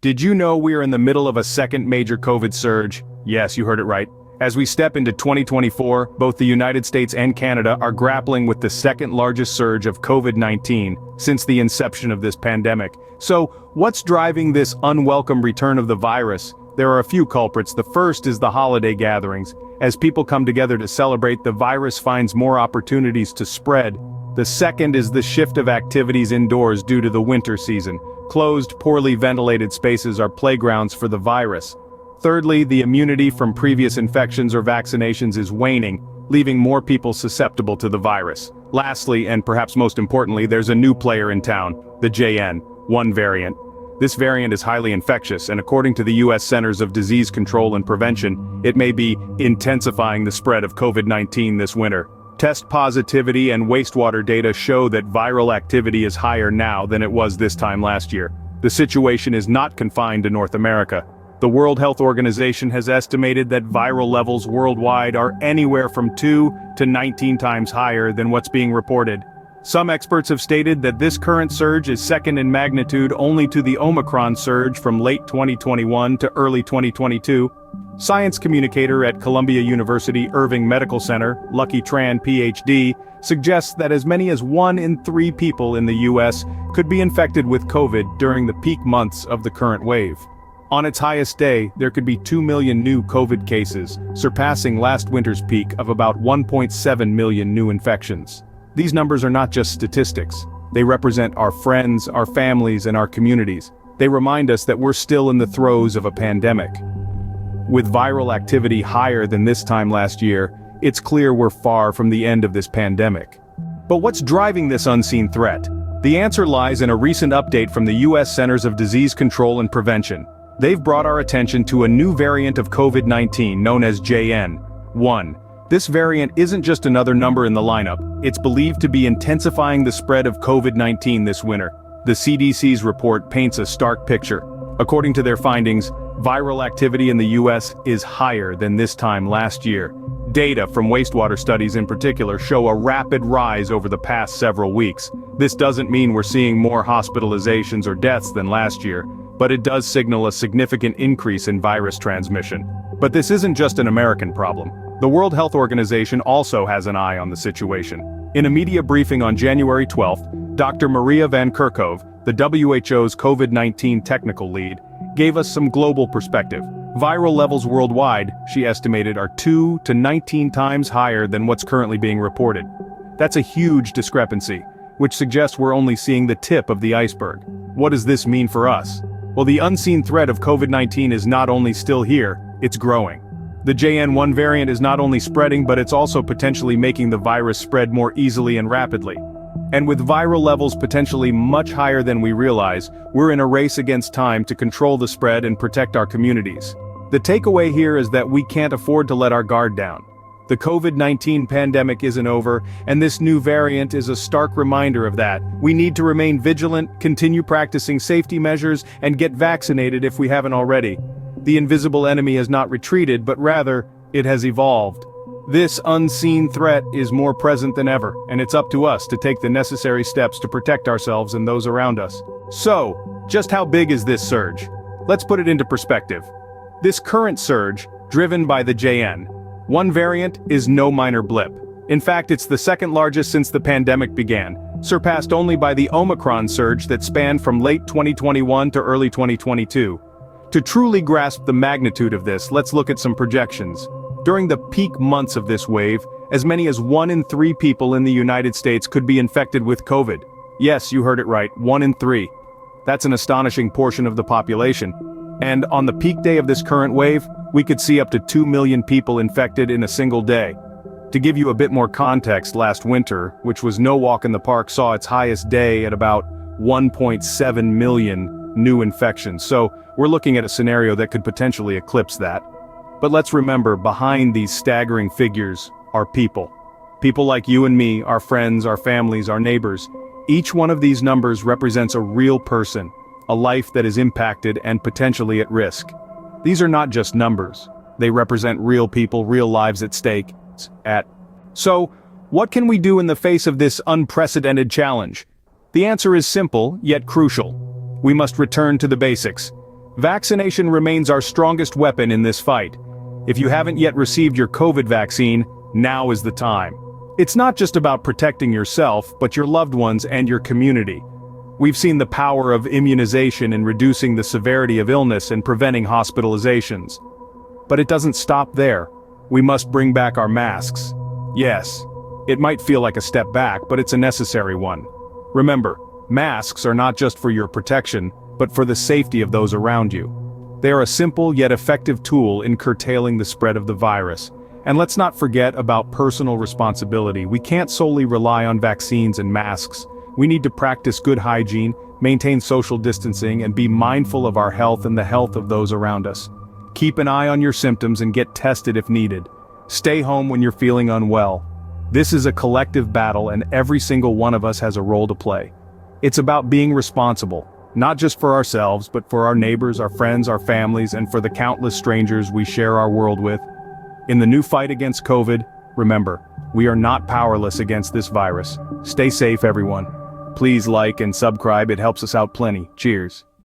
Did you know we are in the middle of a second major COVID surge? Yes, you heard it right. As we step into 2024, both the United States and Canada are grappling with the second largest surge of COVID-19 since the inception of this pandemic. So, what's driving this unwelcome return of the virus? There are a few culprits. The first is the holiday gatherings. As people come together to celebrate, the virus finds more opportunities to spread. The second is the shift of activities indoors due to the winter season. Closed, poorly ventilated spaces are playgrounds for the virus. Thirdly, the immunity from previous infections or vaccinations is waning, leaving more people susceptible to the virus. Lastly, and perhaps most importantly, there's a new player in town, the JN.1 variant. This variant is highly infectious, and according to the U.S. Centers of Disease Control and Prevention, it may be intensifying the spread of COVID-19 this winter. Test positivity and wastewater data show that viral activity is higher now than it was this time last year. The situation is not confined to North America. The World Health Organization has estimated that viral levels worldwide are anywhere from 2 to 19 times higher than what's being reported. Some experts have stated that this current surge is second in magnitude only to the Omicron surge from late 2021 to early 2022. Science communicator at Columbia University Irving Medical Center, Lucky Tran, PhD, suggests that as many as 1 in 3 people in the U.S. could be infected with COVID during the peak months of the current wave. On its highest day, there could be 2 million new COVID cases, surpassing last winter's peak of about 1.7 million new infections. These numbers are not just statistics. They represent our friends, our families, and our communities. They remind us that we're still in the throes of a pandemic. With viral activity higher than this time last year, it's clear we're far from the end of this pandemic. But what's driving this unseen threat? The answer lies in a recent update from the U.S. Centers of Disease Control and Prevention. They've brought our attention to a new variant of COVID-19 known as JN.1. This variant isn't just another number in the lineup, it's believed to be intensifying the spread of COVID-19 this winter. The CDC's report paints a stark picture. According to their findings, viral activity in the U.S. is higher than this time last year. Data from wastewater studies in particular show a rapid rise over the past several weeks. This doesn't mean we're seeing more hospitalizations or deaths than last year, but it does signal a significant increase in virus transmission. But this isn't just an American problem. The World Health Organization also has an eye on the situation. In a media briefing on January 12th, Dr. Maria Van Kerkhove, the WHO's COVID-19 technical lead, gave us some global perspective. Viral levels worldwide, she estimated, are 2 to 19 times higher than what's currently being reported. That's a huge discrepancy, which suggests we're only seeing the tip of the iceberg. What does this mean for us? Well, the unseen threat of COVID-19 is not only still here, it's growing. The JN.1 variant is not only spreading, but it's also potentially making the virus spread more easily and rapidly. And with viral levels potentially much higher than we realize, we're in a race against time to control the spread and protect our communities. The takeaway here is that we can't afford to let our guard down. The COVID-19 pandemic isn't over, and this new variant is a stark reminder of that. We need to remain vigilant, continue practicing safety measures, and get vaccinated if we haven't already. The invisible enemy has not retreated, but rather, it has evolved. This unseen threat is more present than ever, and it's up to us to take the necessary steps to protect ourselves and those around us. So, just how big is this surge? Let's put it into perspective. This current surge, driven by the JN.1 variant, is no minor blip. In fact, it's the second largest since the pandemic began, surpassed only by the Omicron surge that spanned from late 2021 to early 2022. To truly grasp the magnitude of this, let's look at some projections. During the peak months of this wave, as many as 1 in 3 people in the United States could be infected with COVID. Yes, you heard it right, 1 in 3. That's an astonishing portion of the population. And on the peak day of this current wave, we could see up to 2 million people infected in a single day. To give you a bit more context, last winter, which was no walk in the park, saw its highest day at about 1.7 million new infections. So, we're looking at a scenario that could potentially eclipse that. But let's remember, behind these staggering figures are people. People like you and me, our friends, our families, our neighbors. Each one of these numbers represents a real person, a life that is impacted and potentially at risk. These are not just numbers. They represent real people, real lives at stake. So, what can we do in the face of this unprecedented challenge? The answer is simple, yet crucial. We must return to the basics. Vaccination remains our strongest weapon in this fight. If you haven't yet received your COVID vaccine, now is the time. It's not just about protecting yourself, but your loved ones and your community. We've seen the power of immunization in reducing the severity of illness and preventing hospitalizations. But it doesn't stop there. We must bring back our masks. Yes, it might feel like a step back, but it's a necessary one. Remember, masks are not just for your protection, but for the safety of those around you. They are a simple yet effective tool in curtailing the spread of the virus. And let's not forget about personal responsibility. We can't solely rely on vaccines and masks. We need to practice good hygiene, maintain social distancing, and be mindful of our health and the health of those around us. Keep an eye on your symptoms and get tested if needed. Stay home when you're feeling unwell. This is a collective battle, and every single one of us has a role to play. It's about being responsible, not just for ourselves, but for our neighbors, our friends, our families, and for the countless strangers we share our world with. In the new fight against COVID, remember, we are not powerless against this virus. Stay safe, everyone. Please like and subscribe, it helps us out plenty. Cheers.